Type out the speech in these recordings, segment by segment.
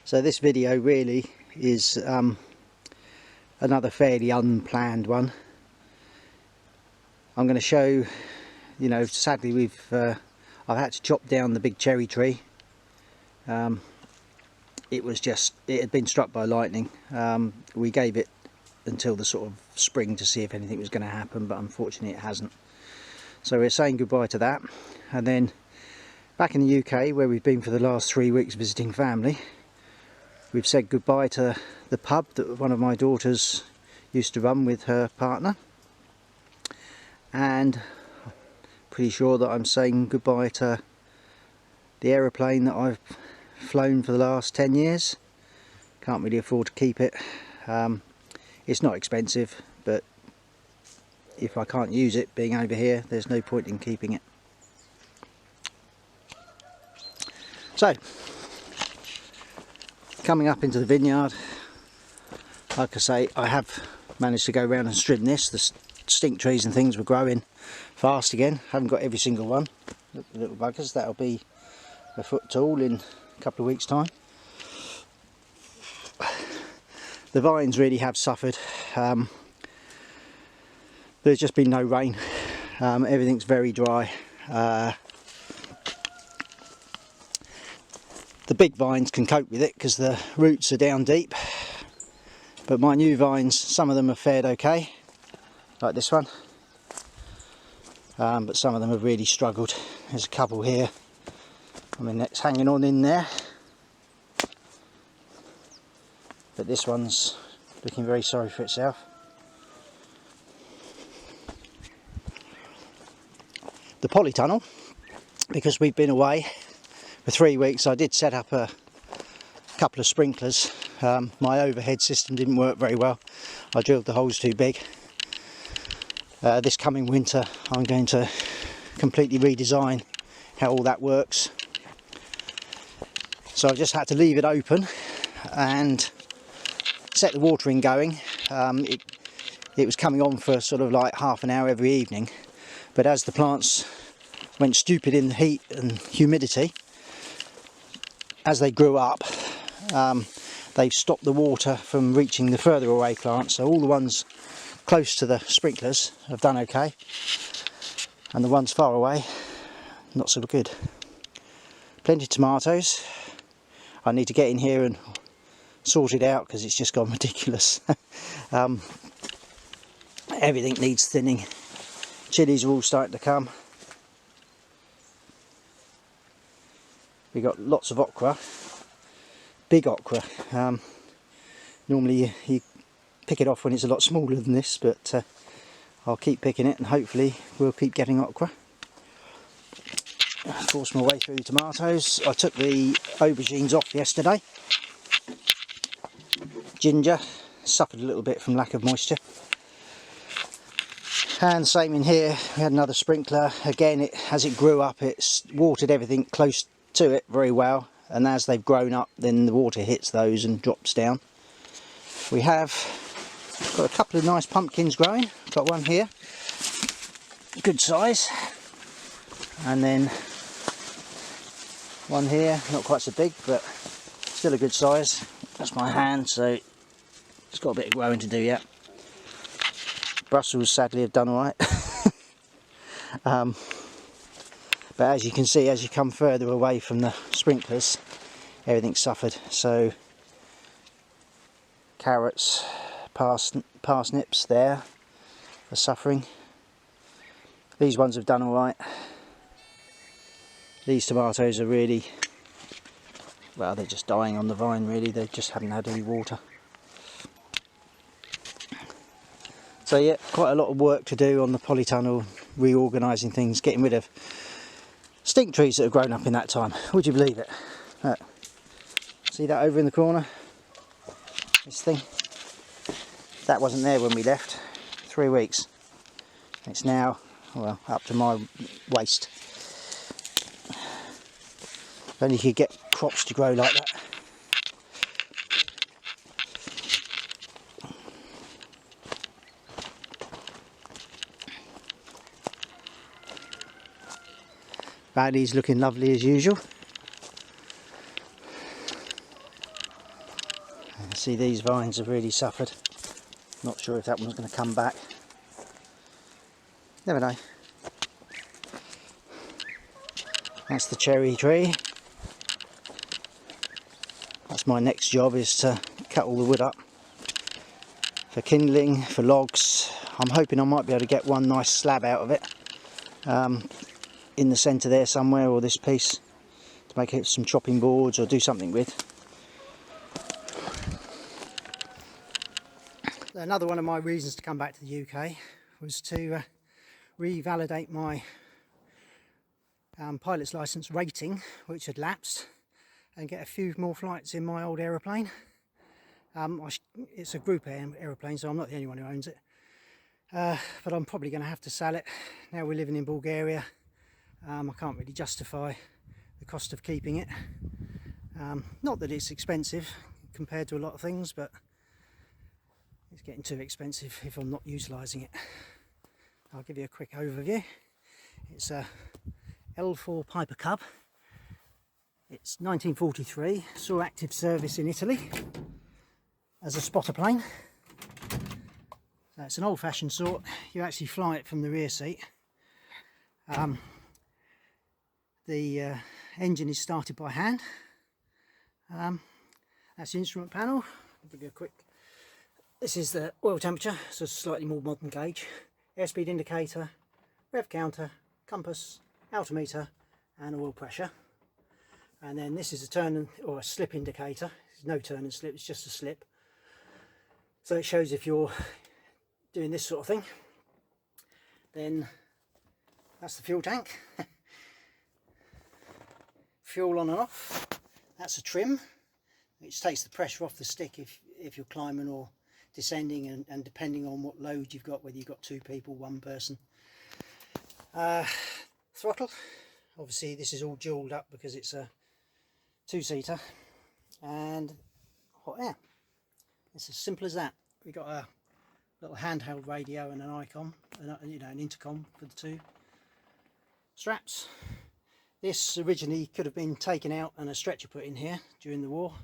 So this video really is another fairly unplanned one. I'm going to show, you know, sadly I've had to chop down the big cherry tree. It had been struck by lightning. We gave it until the sort of spring to see if anything was going to happen, but unfortunately it hasn't. So we're saying goodbye to that, and then back in the UK, where we've been for the last 3 weeks visiting family, we've said goodbye to the pub that one of my daughters used to run with her partner, and pretty sure that I'm saying goodbye to the aeroplane that I've flown for the last 10 years. Can't really afford to keep it. It's not expensive, but if I can't use it being over here, there's no point in keeping it. So, coming up into the vineyard, like I say, I have managed to go around and trim this. The stink trees and things were growing fast again. Haven't got every single one. Look, the little buggers, that'll be a foot tall in a couple of weeks' time. The vines really have suffered. There's just been no rain. Everything's very dry. The big vines can cope with it because the roots are down deep, but my new vines, some of them have fared okay, like this one, but some of them have really struggled. There's a couple here, I mean, it's hanging on in there, but this one's looking very sorry for itself. The polytunnel, because we've been away for 3 weeks, I did set up a couple of sprinklers. My overhead system didn't work very well. I drilled the holes too big. This coming winter I'm going to completely redesign how all that works. So I've just had to leave it open and set the watering going. It was coming on for sort of like half an hour every evening, but as the plants went stupid in the heat and humidity, as they grew up, they've stopped the water from reaching the further away plants. So all the ones close to the sprinklers have done okay, and the ones far away, not so good. Plenty of tomatoes. I need to get in here and sort it out because it's just gone ridiculous. Everything needs thinning. Chilies are all starting to come. We got lots of okra, big okra. Normally you pick it off when it's a lot smaller than this, but I'll keep picking it and hopefully we'll keep getting okra. Force my way through the tomatoes. I took the aubergines off yesterday. Ginger suffered a little bit from lack of moisture. And same in here, we had another sprinkler. Again, as it grew up, it's watered everything close to it very well, and as they've grown up, then the water hits those and drops down. We have got a couple of nice pumpkins growing. Got one here, good size, and then one here, not quite so big, but still a good size. That's my hand, so it's got a bit of growing to do yet. Brussels sadly have done alright. But as you can see, as you come further away from the sprinklers, everything's suffered. So carrots, parsnips there are suffering. These ones have done alright. These tomatoes are really, well, they're just dying on the vine really. They just haven't had any water. So yeah, quite a lot of work to do on the polytunnel, reorganising things, getting rid of stink trees that have grown up in that time. Would you believe it? Look. See that over in the corner? This thing? That wasn't there when we left. 3 weeks. It's now, well, up to my waist. If only you could get crops to grow like that. Baddy's looking lovely as usual. See, these vines have really suffered. Not sure if that one's going to come back. Never know. That's the cherry tree. That's my next job, is to cut all the wood up for kindling, for logs. I'm hoping I might be able to get one nice slab out of it, in the centre there somewhere, or this piece, to make it some chopping boards or do something with. Another one of my reasons to come back to the UK was to revalidate my pilot's licence rating, which had lapsed, and get a few more flights in my old aeroplane. It's a group aeroplane, so I'm not the only one who owns it. But I'm probably going to have to sell it. Now we're living in Bulgaria, I can't really justify the cost of keeping it. Not that it's expensive compared to a lot of things, but it's getting too expensive if I'm not utilising it. I'll give you a quick overview. It's a L4 Piper Cub. It's 1943, saw active service in Italy as a spotter plane. So it's an old-fashioned sort. You actually fly it from the rear seat. The engine is started by hand. That's the instrument panel. I'll give you a quick. This is the oil temperature, so it's a slightly more modern gauge. Airspeed indicator, rev counter, compass, altimeter, and oil pressure. And then this is a turn or a slip indicator. There's no turn and slip, it's just a slip. So it shows if you're doing this sort of thing. Then that's the fuel tank. Fuel on and off. That's a trim, which takes the pressure off the stick if you're climbing or descending, and depending on what load you've got, whether you've got two people, one person. Throttle. Obviously this is all jewelled up because it's a two-seater, and hot air. It's as simple as that. We've got a little handheld radio and an icon, an intercom for the two straps. This originally could have been taken out and a stretcher put in here during the war,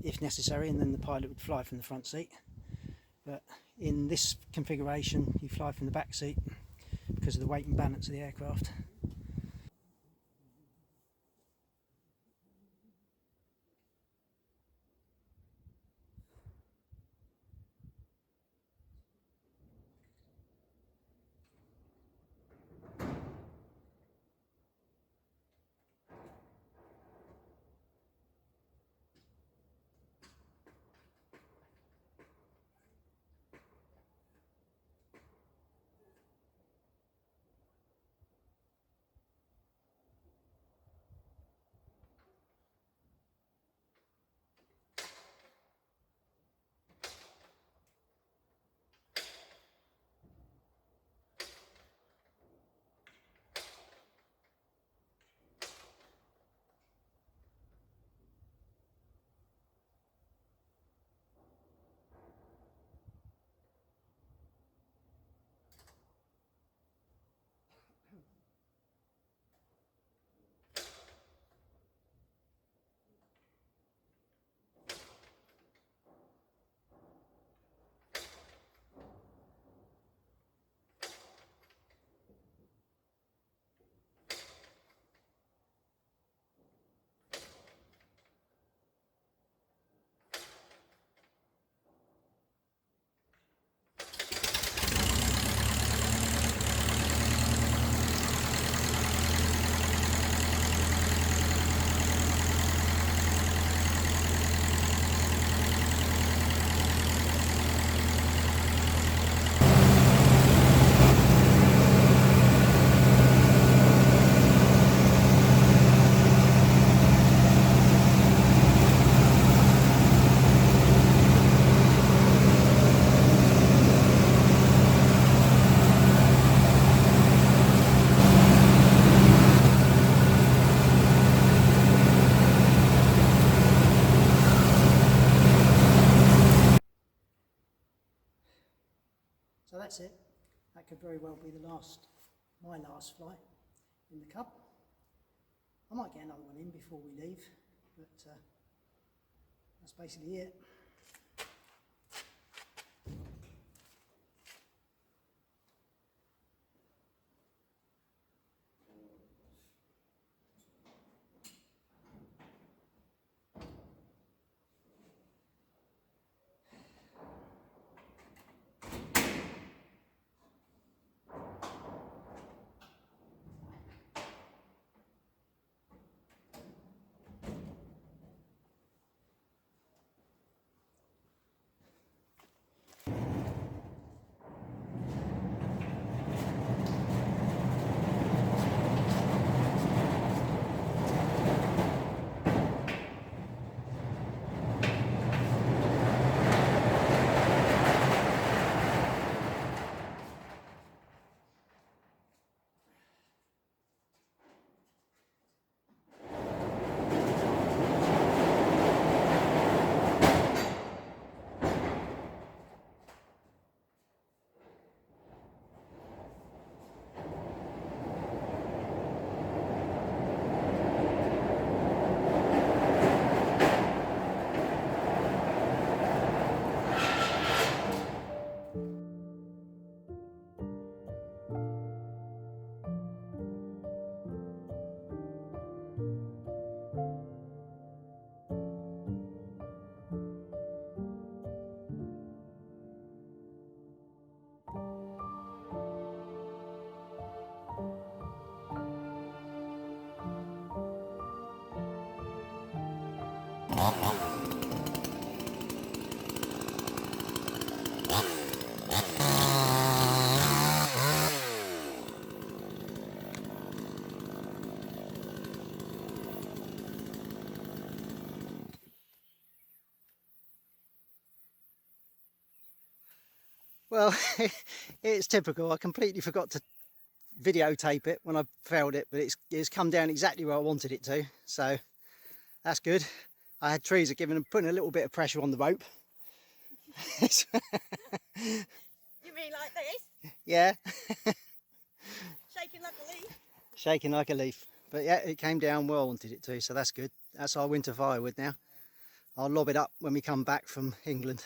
if necessary, and then the pilot would fly from the front seat. But in this configuration, you fly from the back seat because of the weight and balance of the aircraft. So that's it. That could very well be my last flight in the Cub. I might get another one in before we leave, but That's basically it. Well, it's typical. I completely forgot to videotape it when I failed it, but it's come down exactly where I wanted it to, so that's good. I had Teresa putting a little bit of pressure on the rope. You mean like this? Yeah. Shaking like a leaf? Shaking like a leaf. But yeah, it came down where I wanted it to, so that's good. That's our winter firewood now. I'll lob it up when we come back from England.